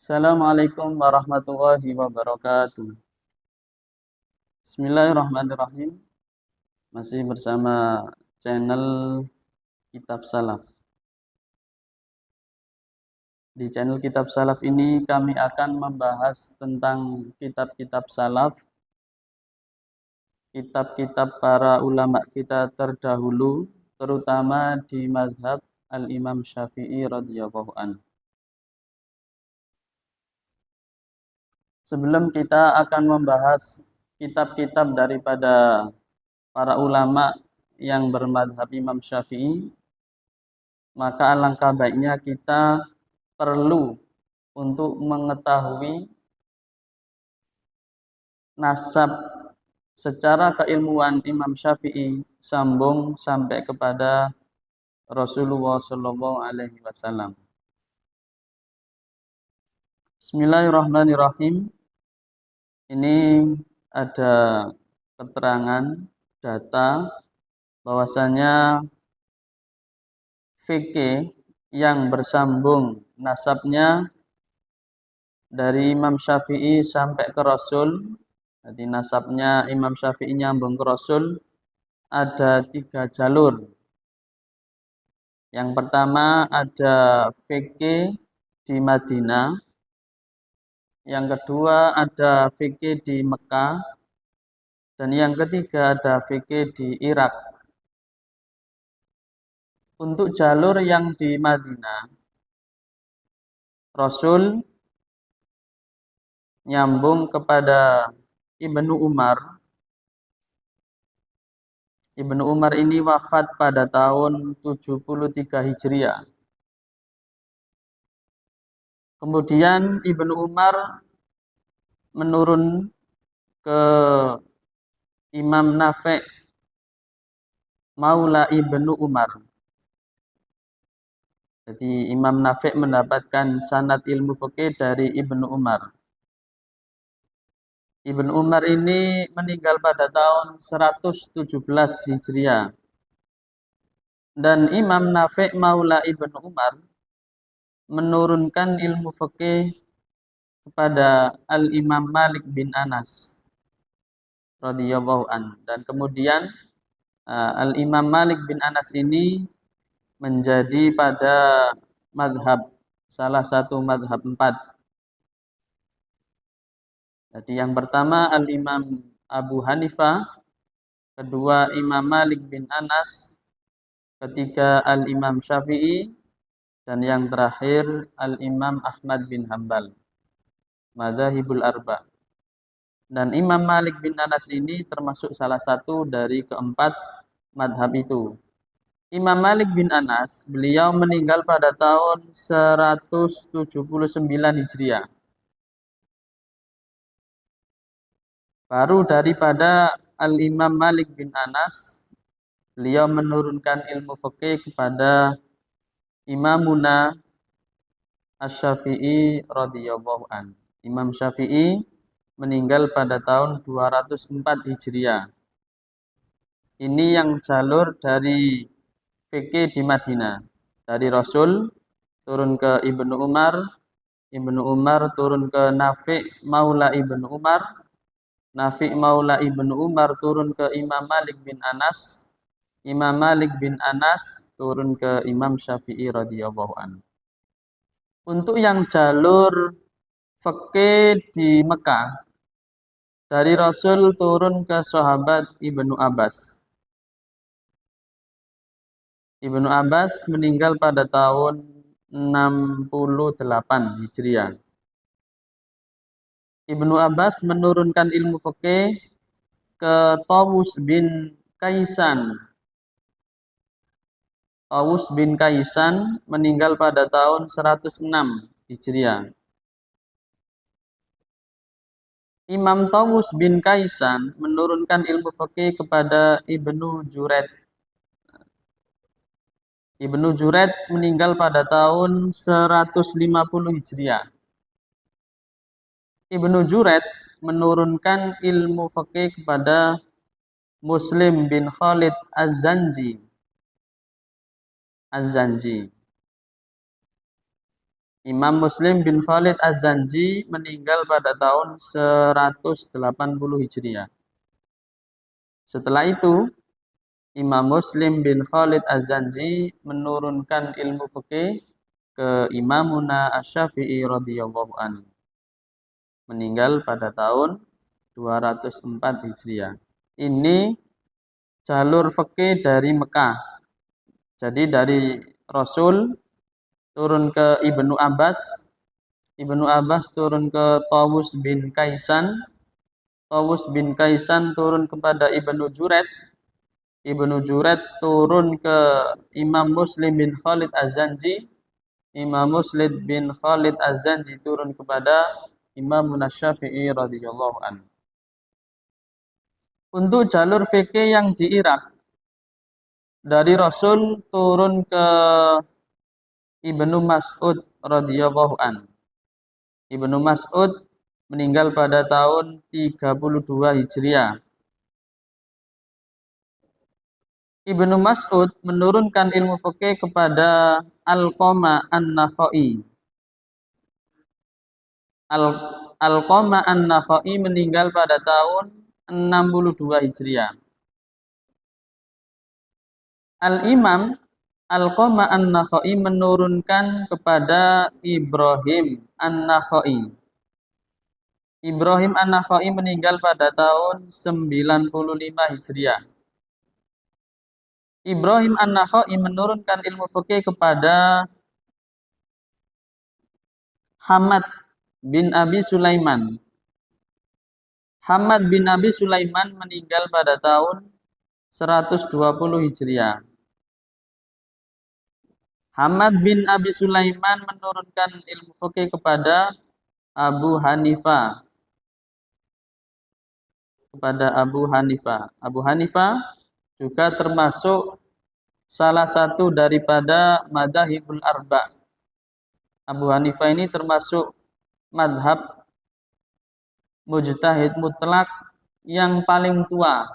Assalamualaikum warahmatullahi wabarakatuh. Bismillahirrahmanirrahim. Masih bersama channel Kitab Salaf. Di channel Kitab Salaf ini kami akan membahas tentang kitab-kitab salaf, kitab-kitab para ulama kita terdahulu, terutama di mazhab Al-Imam Syafi'i radhiyallahu anhu. Sebelum kita akan membahas kitab-kitab daripada para ulama yang bermadhab Imam Syafi'i, maka alangkah baiknya kita perlu untuk mengetahui nasab secara keilmuan Imam Syafi'i sambung sampai kepada Rasulullah Shallallahu Alaihi Wasallam. Bismillahirrahmanirrahim. Ini ada keterangan data bahwasanya fikih yang bersambung nasabnya dari Imam Syafi'i sampai ke Rasul, jadi nasabnya Imam Syafi'i nyambung ke Rasul, ada 3 jalur. Yang pertama ada fikih di Madinah, yang kedua ada fikih di Mekah, dan yang ketiga ada fikih di Irak. Untuk jalur yang di Madinah, Rasul nyambung kepada Ibnu Umar. Ibnu Umar ini wafat pada tahun 73 Hijriah. Kemudian Ibnu Umar menurun ke Imam Nafi' Maula Ibnu Umar. Jadi Imam Nafi' mendapatkan sanad ilmu fikih dari Ibnu Umar. Ibnu Umar ini meninggal pada tahun 117 Hijriah. Dan Imam Nafi' Maula Ibnu Umar menurunkan ilmu fikih kepada Al-Imam Malik bin Anas radhiyallahu an. Dan kemudian Al-Imam Malik bin Anas ini menjadi pada madhab, salah satu madhab 4. Jadi yang pertama Al-Imam Abu Hanifah, kedua Imam Malik bin Anas, ketiga Al-Imam Syafi'i, dan yang terakhir Al-Imam Ahmad bin Hambal. Madzhabul Arba'. Dan Imam Malik bin Anas ini termasuk salah satu dari keempat madhab itu. Imam Malik bin Anas, beliau meninggal pada tahun 179 Hijriah. Baru daripada Al-Imam Malik bin Anas, beliau menurunkan ilmu fikih kepada Imamuna Asy-Syafi'i radhiyallahu an. Imam Syafi'i meninggal pada tahun 204 Hijriah. Ini yang jalur dari fikih di Madinah. Dari Rasul turun ke Ibnu Umar, Ibnu Umar turun ke Nafi' Maula Ibnu Umar, Nafi' Maula Ibnu Umar turun ke Imam Malik bin Anas, Imam Malik bin Anas turun ke Imam Syafi'i radhiyallahu anhu. Untuk yang jalur fikih di Mekah, dari Rasul turun ke sahabat Ibnu Abbas. Ibnu Abbas meninggal pada tahun 68 Hijriah. Ibnu Abbas menurunkan ilmu fikih ke Tawus bin Kaisan. Tawus bin Kaisan meninggal pada tahun 106 Hijriah. Imam Tawus bin Kaisan menurunkan ilmu fikih kepada Ibnu Juraid. Ibnu Juraid meninggal pada tahun 150 Hijriah. Ibnu Juraid menurunkan ilmu fikih kepada Muslim bin Khalid Az-Zanji. Imam Muslim bin Khalid Az-Zanji meninggal pada tahun 180 Hijriah. Setelah itu, Imam Muslim bin Khalid Az-Zanji menurunkan ilmu fikih ke Imamuna Asy-Syafi'i radhiyallahu anhu. Meninggal pada tahun 204 Hijriah. Ini jalur fikih dari Mekah. Jadi dari Rasul turun ke Ibnu Abbas, Ibnu Abbas turun ke Tawus bin Kaisan, Tawus bin Kaisan turun kepada Ibnu Juret, Ibnu Juret turun ke Imam Muslim bin Khalid Az-Zanji, Imam Muslim bin Khalid Az-Zanji turun kepada Imam Syafi'i radhiyallahu anhu. Untuk jalur fikih yang di Irak, dari Rasul turun ke Ibnu Mas'ud radhiyallahu anhu. Ibnu Mas'ud meninggal pada tahun 32 Hijriah. Ibnu Mas'ud menurunkan ilmu fikih kepada Alqamah An-Nakhai. Alqamah An-Nakhai meninggal pada tahun 62 Hijriah. Al-Imam Alqamah An-Nakhai menurunkan kepada Ibrahim An-Nakhai. Ibrahim An-Nakhai meninggal pada tahun 95 Hijriah. Ibrahim An-Nakhai menurunkan ilmu fikih kepada Hamad bin Abi Sulaiman. Hamad bin Abi Sulaiman meninggal pada tahun 120 Hijriah. Hamad bin Abi Sulaiman menurunkan ilmu fikih kepada Abu Hanifah. Abu Hanifah juga termasuk salah satu daripada madzhabul arba. Abu Hanifah ini termasuk madhab mujtahid mutlak yang paling tua.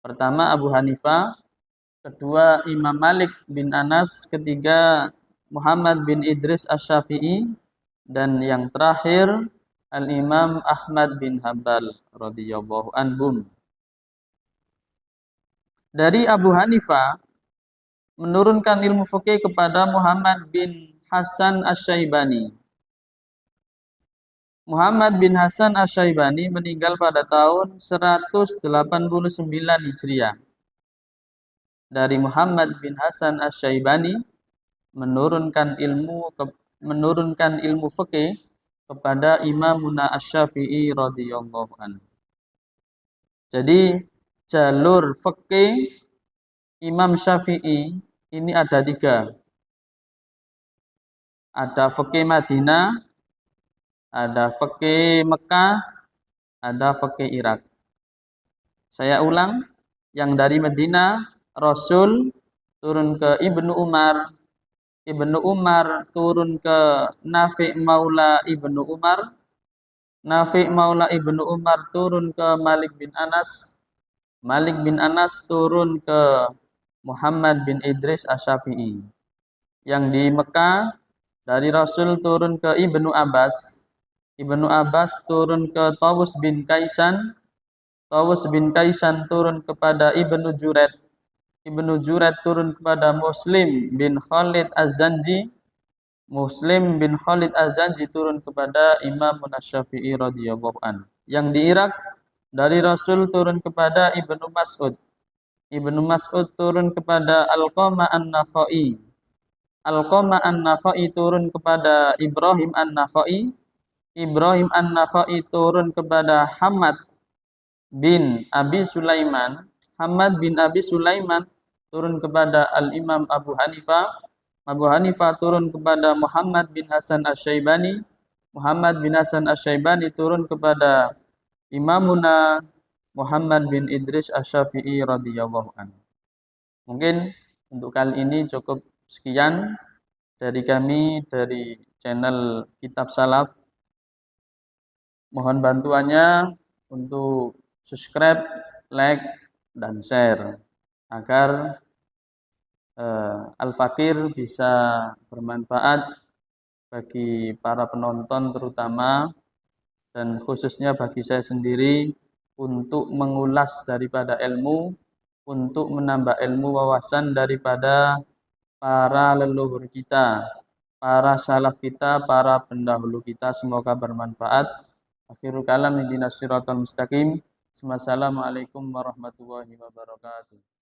Pertama Abu Hanifah, kedua Imam Malik bin Anas, ketiga Muhammad bin Idris Asy-Syafi'i, dan yang terakhir Al-Imam Ahmad bin Hanbal radhiyallahu anhum. Dari Abu Hanifah menurunkan ilmu fikih kepada Muhammad bin Hasan Asy-Syaibani. Muhammad bin Hasan Asy-Syaibani meninggal pada tahun 189 Hijriah. Dari Muhammad bin Hasan Asy-Syaibani menurunkan ilmu fikih kepada Imamuna Asy-Syafi'i radhiyallahu anhu. Jadi jalur fikih Imam Syafi'i ini ada 3. Ada fikih Madinah, ada fikih Mekah, ada fikih Irak. Saya ulang, yang dari Madinah, Rasul turun ke Ibnu Umar, Ibnu Umar turun ke Nafi' Maula Ibnu Umar, Nafi' Maula Ibnu Umar turun ke Malik bin Anas, Malik bin Anas turun ke Muhammad bin Idris Asy-Syafi'i. Yang di Mekah, dari Rasul turun ke Ibnu Abbas, Ibnu Abbas turun ke Tawus bin Kaisan, Tawus bin Kaisan turun kepada Ibnu Juret, Ibnu Juret turun kepada Muslim bin Khalid Az-Zanji, Muslim bin Khalid Az-Zanji turun kepada Imam Syafi'i radhiyallahu anhu. Yang di Irak, dari Rasul turun kepada Ibnu Mas'ud, Ibnu Mas'ud turun kepada Alqamah An-Nakhai, Alqamah An-Nakhai turun kepada Ibrahim An-Nakhai, Ibrahim An-Nakhai turun kepada Hamad bin Abi Sulaiman, Hamad bin Abi Sulaiman turun kepada Al-Imam Abu Hanifah, Abu Hanifah turun kepada Muhammad bin Hasan Asy-Syaibani, Muhammad bin Hasan Asy-Syaibani turun kepada Imamuna Muhammad bin Idris Asy-Syafi'i radhiyallahu anhu. Mungkin untuk kali ini cukup sekian dari kami dari channel Kitab Salaf. Mohon bantuannya untuk subscribe, like, dan share agar Al-Fakir bisa bermanfaat bagi para penonton terutama, dan khususnya bagi saya sendiri, untuk mengulas daripada ilmu, untuk menambah ilmu wawasan daripada para leluhur kita, para salaf kita, para pendahulu kita. Semoga bermanfaat. Akhirul kalam ihdinas siratal mustaqim. Wassalamualaikum warahmatullahi wabarakatuh.